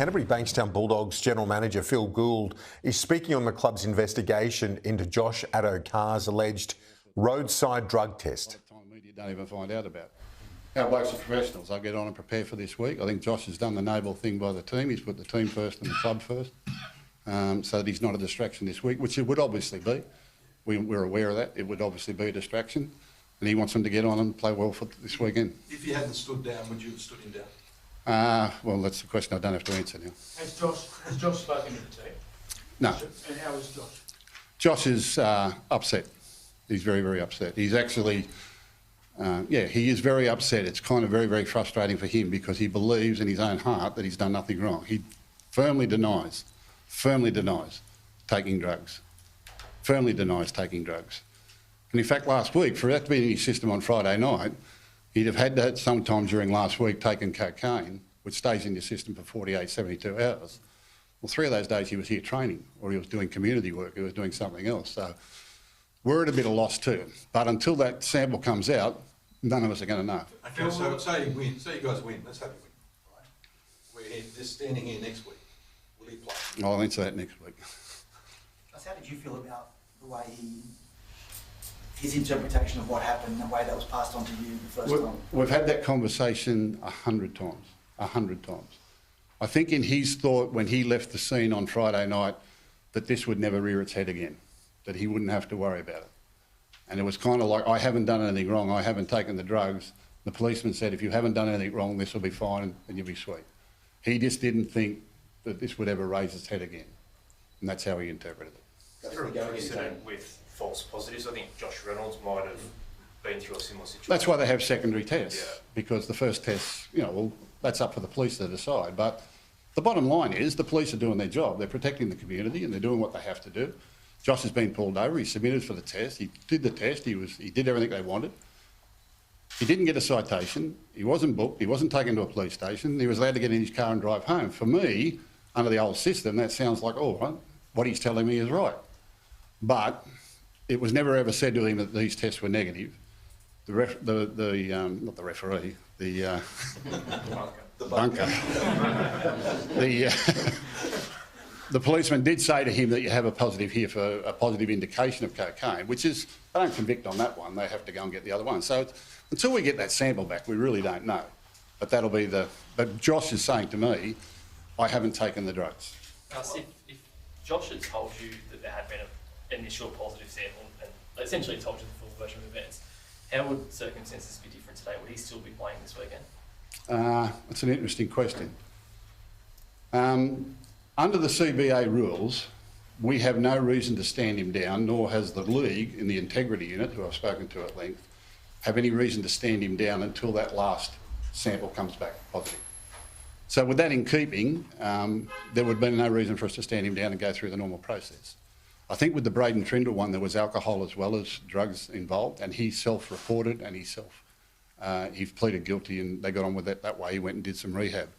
Canterbury-Bankstown Bulldogs General Manager Phil Gould is speaking on the club's investigation into Josh Addo-Carr's alleged roadside drug test. A lot of time media don't even find out about it. Our blokes are professionals. They'll get on and prepare for this week. I think Josh has done the noble thing by the team. He's put the team first and the club first, so that he's not a distraction this week, which it would obviously be. We're aware of that. It would obviously be a distraction, and he wants them to get on and play well for this weekend. If he hadn't stood down, would you have stood him down? Well, that's the question I don't have to answer now. Has Josh spoken to the team? No. And how is Josh? Josh is upset. He's very, very upset. He's actually, he is very upset. It's kind of very, very frustrating for him because he believes in his own heart that he's done nothing wrong. He firmly denies taking drugs. Firmly denies taking drugs. And in fact, last week, for that to be in his system on Friday night, he'd have had that sometime during last week taken cocaine, which stays in your system for 48, 72 hours. Well, 3 of those days he was here training, or he was doing community work, he was doing something else. So we're at a bit of loss too. But until that sample comes out, none of us are going to know. Okay, so say you win, say you guys win, let's hope you win. Right? We're just standing here next week. Will he play? I'll answer that next week. How did you feel about the way his interpretation of what happened, the way that was passed on to you the first time? We've had that conversation 100 times, 100 times. I think in his thought when he left the scene on Friday night that this would never rear its head again, that he wouldn't have to worry about it. And it was kind of like, I haven't done anything wrong, I haven't taken the drugs. The policeman said, if you haven't done anything wrong, this will be fine and you'll be sweet. He just didn't think that this would ever raise its head again. And that's how he interpreted it. Is there a precedent with false positives? I think Josh Reynolds might have been through a similar situation. That's why they have secondary tests, because the first test, well, that's up for the police to decide. But the bottom line is the police are doing their job. They're protecting the community and they're doing what they have to do. Josh has been pulled over. He submitted for the test. He did the test. He did everything they wanted. He didn't get a citation. He wasn't booked. He wasn't taken to a police station. He was allowed to get in his car and drive home. For me, under the old system, that sounds like, oh, right, what he's telling me is right. But it was never ever said to him that these tests were negative. Not the referee, the bunker. The policeman did say to him that you have a positive here for a positive indication of cocaine, which is, they don't convict on that one, they have to go and get the other one. So until we get that sample back, we really don't know. But that'll be but Josh is saying to me, I haven't taken the drugs. If Josh had told you that there had been an initial positive sample and essentially told you the full version of events, how would circumstances be different today? Would he still be playing this weekend? That's an interesting question. Under the CBA rules, we have no reason to stand him down, nor has the league in the integrity unit, who I've spoken to at length, have any reason to stand him down until that last sample comes back positive. So with that in keeping, there would be no reason for us to stand him down and go through the normal process. I think with the Braden Trindle one, there was alcohol as well as drugs involved, and he self-reported and he pleaded guilty, and they got on with it that way. He went and did some rehab.